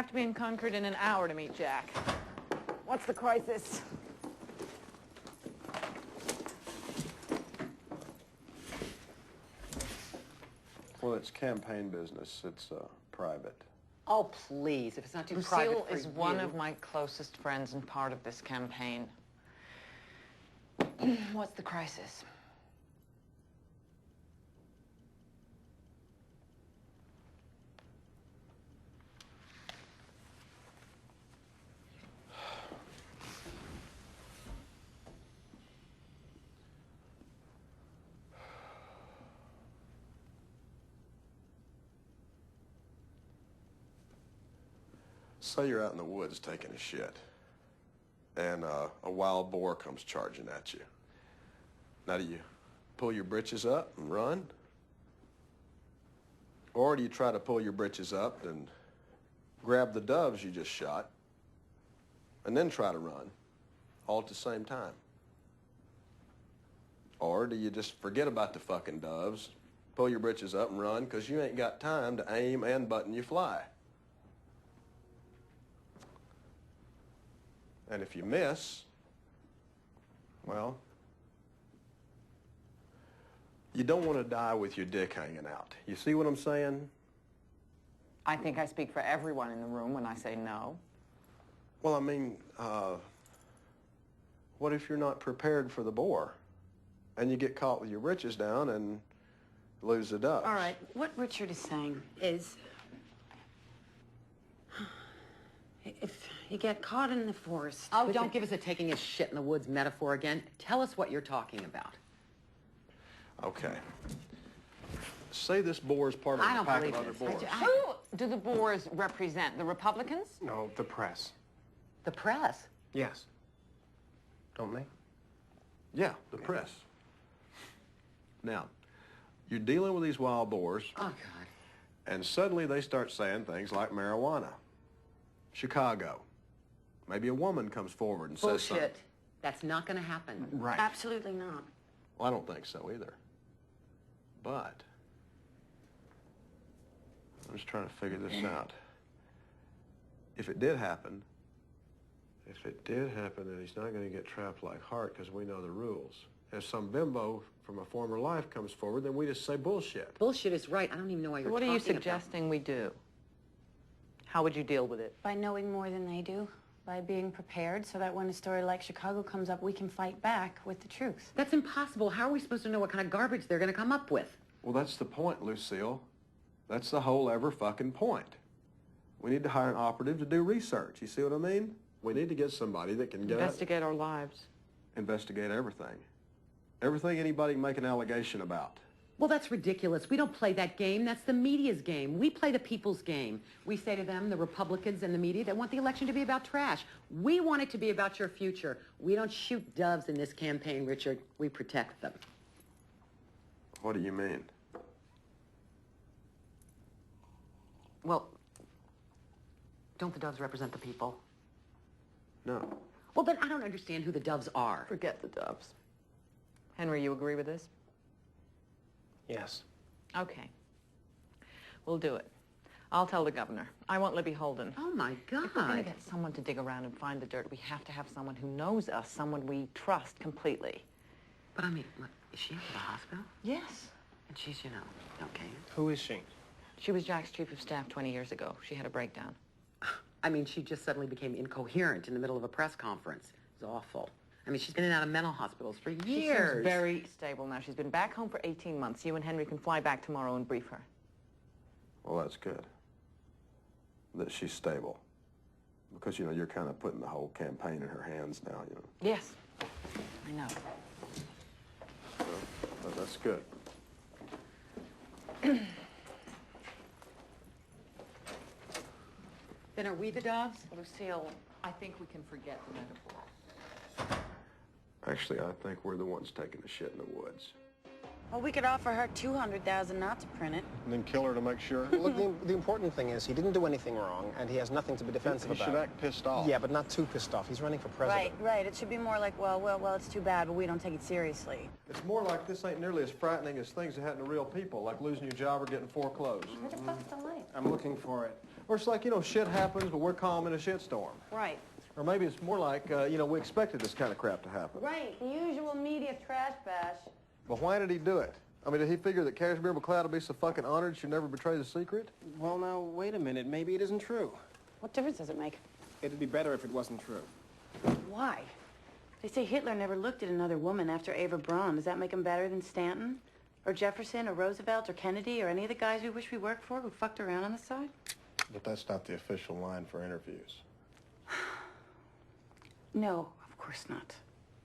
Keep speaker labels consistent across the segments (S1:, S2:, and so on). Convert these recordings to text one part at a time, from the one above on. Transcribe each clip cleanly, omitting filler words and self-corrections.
S1: have to be in Concord in an hour to meet Jack. What's the crisis?
S2: Well, it's campaign business. It's private.
S3: Oh, please, if it's not too private
S1: Lucille
S3: for
S1: is one of my closest friends and part of this campaign. What's the crisis?
S2: Say you're out in the woods taking a shit, and a wild boar comes charging at you. Now, do you pull your britches up and run? Or do you try to pull your britches up and grab the doves you just shot, and then try to run, all at the same time? Or do you just forget about the fucking doves, pull your britches up and run, because you ain't got time to aim and button your fly? And if you miss, well, you don't want to die with your dick hanging out. You see what I'm saying?
S1: I think I speak for everyone in the room when I say no.
S2: Well, I mean, what if you're not prepared for the boar and you get caught with your britches down and lose the doves?
S4: All right, what Richard is saying is, if you get caught in the forest...
S3: Oh, don't give us a taking a shit in the woods metaphor again. Tell us what you're talking about.
S2: Okay. Say this boar is part of a pack of other boars.
S1: Who do the boars represent? The Republicans?
S5: No, the press.
S3: The press?
S5: Yes. Don't they?
S2: Yeah, the press. Now, you're dealing with these wild boars.
S3: Oh, God.
S2: And suddenly they start saying things like marijuana, Chicago. Maybe a woman comes forward and says something.
S3: Bullshit. That's not going to happen.
S5: Right.
S4: Absolutely not.
S2: Well, I don't think so either. But I'm just trying to figure this out. If it did happen, then he's not going to get trapped like Hart because we know the rules. If some bimbo from a former life comes forward, then we just say bullshit.
S3: Bullshit is right. I don't even know why you're
S1: What
S3: talking
S1: are you
S3: about.
S1: suggesting we do? How would you deal with it?
S4: By knowing more than they do, by being prepared so that when a story like Chicago comes up, we can fight back with the truth.
S3: That's impossible. How are we supposed to know what kind of garbage they're going to come up with?
S2: Well, that's the point, Lucille. That's the whole ever fucking point. We need to hire an operative to do research. You see what I mean? We need to get somebody that can
S1: Investigate our lives.
S2: Investigate everything. Everything anybody can make an allegation about.
S3: Well, that's ridiculous. We don't play that game. That's the media's game. We play the people's game. We say to them, the Republicans and the media, that want the election to be about trash. We want it to be about your future. We don't shoot doves in this campaign, Richard. We protect them.
S2: What do you mean?
S3: Well, don't the doves represent the people?
S2: No.
S3: Well, then I don't understand who the doves are.
S1: Forget the doves. Henry, you agree with this?
S5: Yes.
S1: Okay. We'll do it. I'll tell the governor. I want Libby Holden.
S3: Oh, my God.
S1: If we're going to get someone to dig around and find the dirt, we have to have someone who knows us, someone we trust completely.
S3: But, I mean, what, is she at the hospital?
S1: Yes.
S3: And she's, okay.
S5: Who is she?
S1: She was Jack's chief of staff 20 years ago. She had a breakdown.
S3: I mean, she just suddenly became incoherent in the middle of a press conference. It was awful. I mean, she's been in and out of mental hospitals for years.
S1: She seems very stable now. She's been back home for 18 months. You and Henry can fly back tomorrow and brief her.
S2: Well, that's good. That she's stable. Because, you're kind of putting the whole campaign in her hands now,
S1: Yes. I know.
S2: Well, that's good.
S3: Then are we the doves?
S1: Lucille, I think we can forget the metaphor.
S2: Actually, I think we're the ones taking the shit in the woods.
S4: Well, we could offer her $200,000 not to print it.
S2: And then kill her to make sure?
S5: Look, the important thing is he didn't do anything wrong, and he has nothing to be defensive
S2: He
S5: about.
S2: should act pissed off.
S5: Yeah, but not too pissed off. He's running for president.
S4: Right. It should be more like, well, it's too bad, but we don't take it seriously.
S2: It's more like this ain't nearly as frightening as things that happen to real people, like losing your job or getting foreclosed.
S4: Where the fuck's the light?
S5: I'm looking for it.
S2: Or it's like, you know, shit happens, but we're calm in a shitstorm.
S4: Right.
S2: Or maybe it's more like, you know, we expected this kind of crap to happen.
S4: Right. The usual media trash bash.
S2: But why did he do it? I mean, did he figure that Kashmir McLeod would be so fucking honored she'd never betray the secret?
S5: Well, now, wait a minute. Maybe it isn't true.
S4: What difference does it make?
S5: It'd be better if it wasn't true.
S4: Why? They say Hitler never looked at another woman after Ava Braun. Does that make him better than Stanton? Or Jefferson, or Roosevelt, or Kennedy, or any of the guys we wish we worked for who fucked around on the side?
S2: But that's not the official line for interviews.
S4: No, of course not.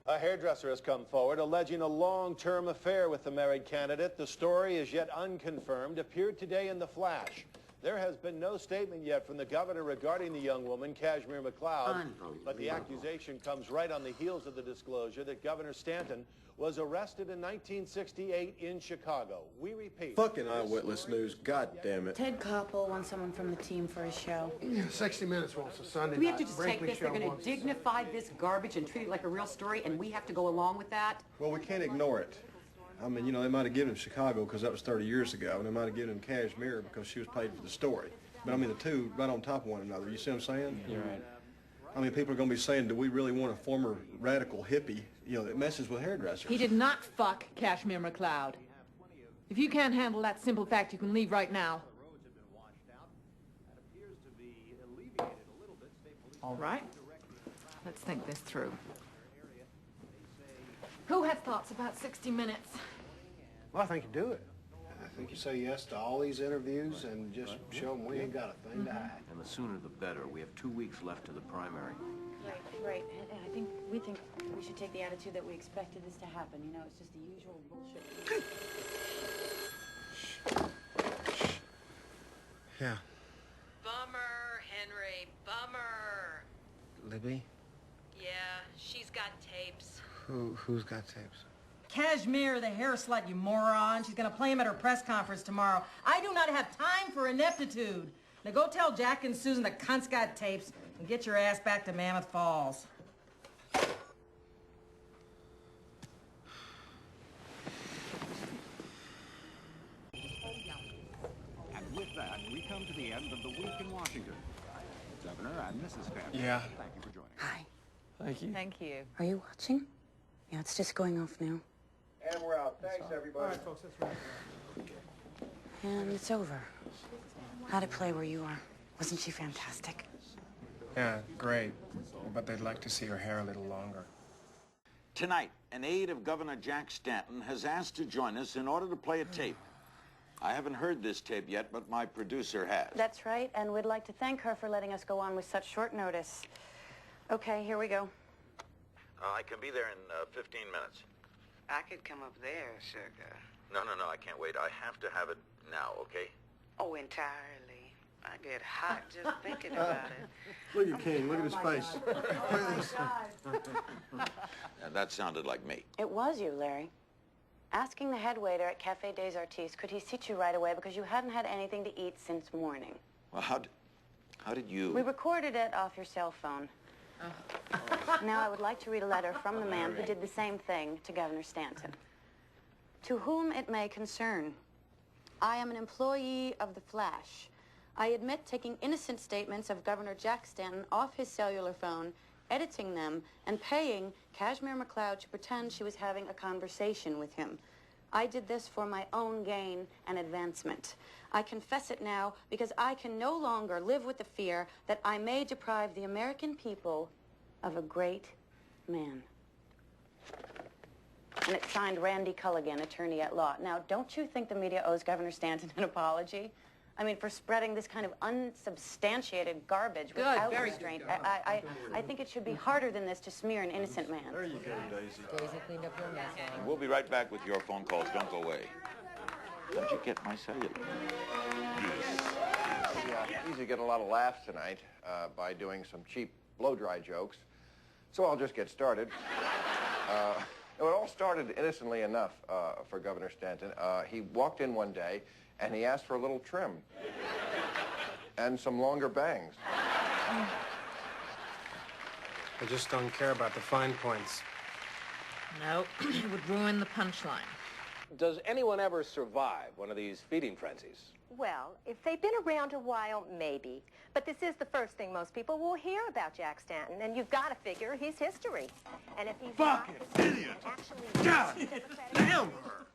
S6: A hairdresser has come forward alleging a long-term affair with the married candidate. The story is yet unconfirmed, appeared today in The Flash. There has been no statement yet from the governor regarding the young woman, Kashmir McLeod, but the accusation comes right on the heels of the disclosure that Governor Stanton was arrested in 1968 in Chicago. We repeat.
S2: Fucking eyewitness news, god damn it.
S4: Ted Koppel wants someone from the team for his show.
S7: 60 Minutes wants a Sunday
S3: Do we
S7: night.
S3: have to just
S7: Brinkley
S3: take this? They're
S7: show
S3: going to
S7: wants-
S3: dignify this garbage and treat it like a real story, and we have to go along with that?
S2: Well, we can't ignore it. I mean, you know, they might have given him Chicago because that was 30 years ago, and they might have given him Kashmir because she was paid for the story. But I mean, the two right on top of one another. You see what I'm saying?
S5: You're right.
S2: I mean, people are going to be saying, do we really want a former radical hippie, you know, that messes with hairdressers?
S8: He did not fuck Kashmir McLeod. If you can't handle that simple fact, you can leave right now. All right. Let's think this through. Who has thoughts about 60 Minutes?
S7: Well, I think you do it.
S9: I think you say yes to all these interviews and just show them we ain't got a thing to hide.
S10: And the sooner the better. We have 2 weeks left to the primary.
S4: Right. And I think we should take the attitude that we expected this to happen. You know, it's just the usual bullshit.
S5: Yeah.
S11: Bummer, Henry, bummer.
S5: Libby?
S11: Yeah, she's got tapes.
S5: Who's got tapes?
S11: Kashmir, the hair slut, you moron. She's gonna play him at her press conference tomorrow. I do not have time for ineptitude. Now go tell Jack and Susan the cunt's got tapes and get your ass back to Mammoth Falls.
S10: And with that, we come to the end of the week in Washington. Governor and Mrs. Stanton.
S5: Yeah.
S10: Thank you for joining us.
S4: Hi.
S5: Thank you.
S1: Thank you.
S4: Are you watching? Yeah, it's just going off now.
S6: And we're out. Thanks, everybody.
S7: All right, folks, that's right.
S4: And it's over. How'd it play where you are? Wasn't she fantastic?
S5: Yeah, great. But they'd like to see her hair a little longer.
S10: Tonight, an aide of Governor Jack Stanton has asked to join us in order to play a tape. I haven't heard this tape yet, but my producer has.
S4: That's right, and we'd like to thank her for letting us go on with such short notice. Okay, here we go.
S10: I can be there in 15 minutes.
S11: I could come up there, sugar.
S10: No, I can't wait. I have to have it now, okay?
S11: Oh, entirely. I get hot just thinking about it.
S2: Look at King. Look at his face.
S10: That sounded like me.
S4: It was you, Larry. Asking the head waiter at Café des Artistes, could he seat you right away because you hadn't had anything to eat since morning.
S10: Well, how did you...
S4: We recorded it off your cell phone. Now I would like to read a letter from the man who did the same thing to Governor Stanton. To whom it may concern, I am an employee of the Flash. I admit taking innocent statements of Governor Jack Stanton off his cellular phone, editing them, and paying Kashmir McLeod to pretend she was having a conversation with him. I did this for my own gain and advancement. I confess it now because I can no longer live with the fear that I may deprive the American people of a great man. And it's signed Randy Culligan, attorney at law. Now, don't you think the media owes Governor Stanton an apology? I mean, for spreading this kind of unsubstantiated garbage without restraint. I think it should be harder than this to smear an innocent man.
S2: There you go, Daisy.
S3: Daisy cleaned up your mess.
S10: We'll be right back with your phone calls. Don't go away. How'd you get my cellular?
S6: Easy to get a lot of laughs tonight by doing some cheap blow-dry jokes. So I'll just get started. It would
S12: all started innocently enough for Governor Stanton. He walked in one day, and he asked for a little trim. And some longer bangs.
S5: I just don't care about the fine points.
S13: No, it would ruin the punchline.
S14: Does anyone ever survive one of these feeding frenzies?
S15: Well, if they've been around a while, maybe. But this is the first thing most people will hear about Jack Stanton, and you've got to figure he's history. And if he's
S2: Fucking idiot!
S15: actually
S2: God damn her!